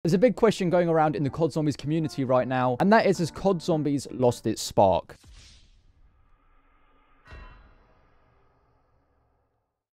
There's a big question going around in the COD Zombies community right now, and that is, has COD Zombies lost its spark?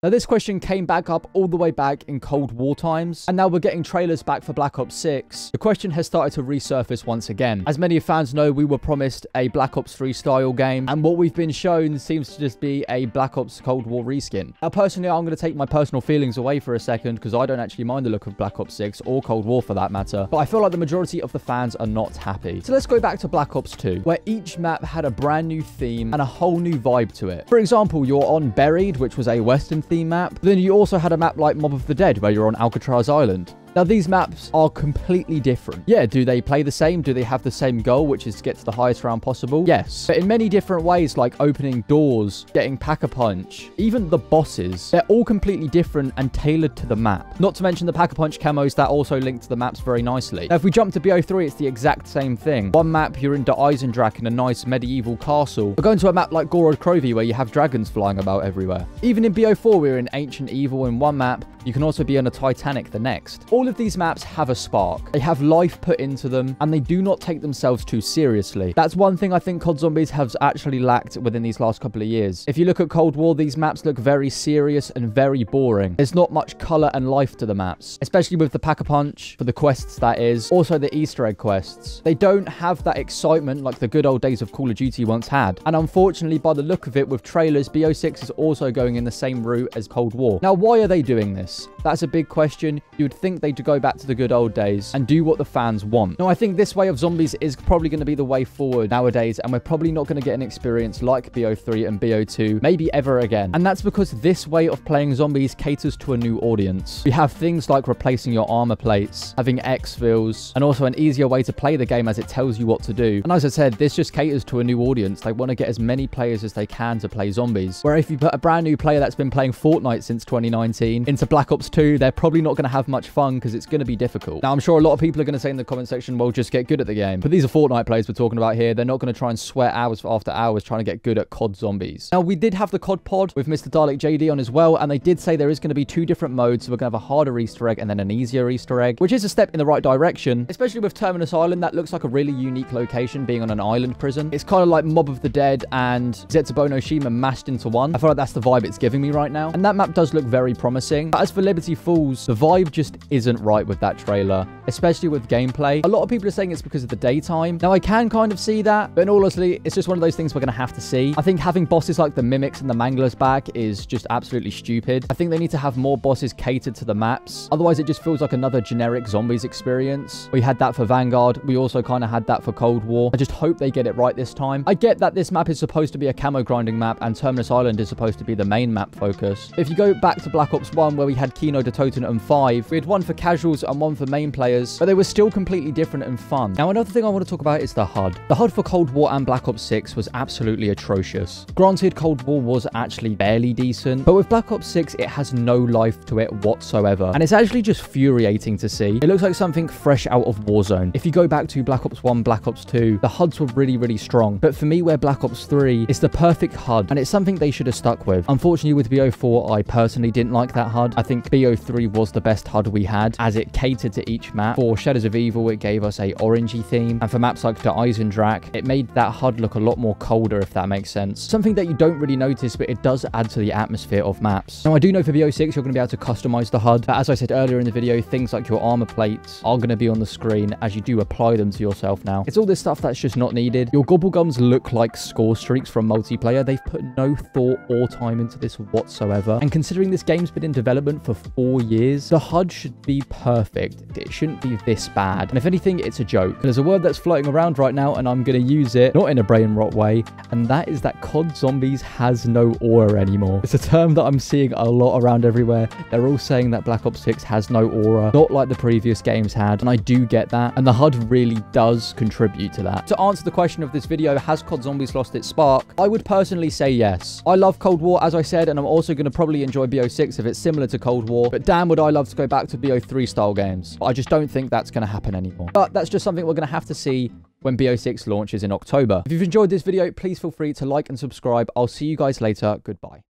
Now, this question came back up all the way back in Cold War times, and now we're getting trailers back for Black Ops 6. The question has started to resurface once again. As many fans know, we were promised a Black Ops 3 style game, and what we've been shown seems to just be a Black Ops Cold War reskin. Now, personally, I'm going to take my personal feelings away for a second, because I don't actually mind the look of Black Ops 6, or Cold War for that matter, but I feel like the majority of the fans are not happy. So let's go back to Black Ops 2, where each map had a brand new theme and a whole new vibe to it. For example, you're on Buried, which was a Western theme map. Then you also had a map like Mob of the Dead, where you're on Alcatraz Island. Now, these maps are completely different. Yeah, do they play the same? Do they have the same goal, which is to get to the highest round possible? Yes. But in many different ways, like opening doors, getting Pack-a-Punch, even the bosses, they're all completely different and tailored to the map. Not to mention the Pack-a-Punch camos that also link to the maps very nicely. Now, if we jump to BO3, it's the exact same thing. One map, you're in DICORD in a nice medieval castle. We're going to a map like Gorod Krovi, where you have dragons flying about everywhere. Even in BO4, we're in Ancient Evil in one map. You can also be on a Titanic the next. All of these maps have a spark. They have life put into them, and they do not take themselves too seriously. That's one thing I think COD Zombies has actually lacked within these last couple of years. If you look at Cold War, these maps look very serious and very boring. There's not much color and life to the maps, especially with the Pack-a-Punch, for the quests that is, also the Easter egg quests. They don't have that excitement like the good old days of Call of Duty once had. And unfortunately, by the look of it with trailers, BO6 is also going in the same route as Cold War. Now, why are they doing this? That's a big question. You would think they'd go back to the good old days and do what the fans want. Now, I think this way of zombies is probably going to be the way forward nowadays, and we're probably not going to get an experience like BO3 and BO2, maybe ever again. And that's because this way of playing zombies caters to a new audience. We have things like replacing your armor plates, having exfils, and also an easier way to play the game as it tells you what to do. And as I said, this just caters to a new audience. They want to get as many players as they can to play zombies. Where if you put a brand new player that's been playing Fortnite since 2019 into Black Ops 2, they're probably not going to have much fun because it's going to be difficult. Now, I'm sure a lot of people are going to say in the comment section, well, just get good at the game. But these are Fortnite players we're talking about here. They're not going to try and sweat hours after hours trying to get good at COD Zombies. Now, we did have the COD pod with Mr. Dalek JD on as well, and they did say there is going to be two different modes. So we're going to have a harder Easter egg and then an easier Easter egg, which is a step in the right direction, especially with Terminus Island. That looks like a really unique location, being on an island prison. It's kind of like Mob of the Dead and Zetsubo no Shima mashed into one. I feel like that's the vibe it's giving me right now. And that map does look very promising. But as for Liberty Falls, the vibe just isn't right with that trailer, especially with gameplay. A lot of people are saying it's because of the daytime. Now, I can kind of see that, but in all honesty, it's just one of those things we're going to have to see. I think having bosses like the Mimics and the Manglers back is just absolutely stupid. I think they need to have more bosses catered to the maps. Otherwise, it just feels like another generic Zombies experience. We had that for Vanguard. We also kind of had that for Cold War. I just hope they get it right this time. I get that this map is supposed to be a camo grinding map, and Terminus Island is supposed to be the main map focus. If you go back to Black Ops 1, where we had Kino de Toten and 5, we had one for casuals and one for main players, but they were still completely different and fun. Now, another thing I want to talk about is the HUD. The HUD for Cold War and Black Ops 6 was absolutely atrocious. Granted, Cold War was actually barely decent, but with Black Ops 6, it has no life to it whatsoever, and it's actually just infuriating to see. It looks like something fresh out of Warzone. If you go back to Black Ops 1, Black Ops 2, the HUDs were really, really strong, but for me, where Black Ops 3 is the perfect HUD, and it's something they should have stuck with. Unfortunately, with BO4, I personally didn't like that HUD. I think BO3 was the best HUD we had, as it catered to each map. For Shadows of Evil, it gave us a orangey theme, and for maps like the Eisendrache, it made that HUD look a lot more colder, if that makes sense. Something that you don't really notice, but it does add to the atmosphere of maps. Now, I do know for BO6, you're going to be able to customize the HUD, but as I said earlier in the video, things like your armor plates are going to be on the screen as you do apply them to yourself now. It's all this stuff that's just not needed. Your gobblegums look like score streaks from multiplayer. They've put no thought or time into this whatsoever, and considering this game's been in development for 4 years, the HUD should be perfect. It shouldn't be this bad, and if anything, it's a joke. There's a word that's floating around right now, and I'm going to use it, not in a brain rot way, and that is that COD Zombies has no aura anymore. It's a term that I'm seeing a lot around everywhere. They're all saying that Black Ops 6 has no aura, not like the previous games had, and I do get that, and the HUD really does contribute to that. To answer the question of this video, has COD Zombies lost its spark? I would personally say yes. I love Cold War, as I said, and I'm also going to probably enjoy BO6 if it's similar to Cold War, but damn would I love to go back to BO3 style games. But I just don't think that's going to happen anymore. But that's just something we're going to have to see when BO6 launches in October. If you've enjoyed this video, please feel free to like and subscribe. I'll see you guys later. Goodbye.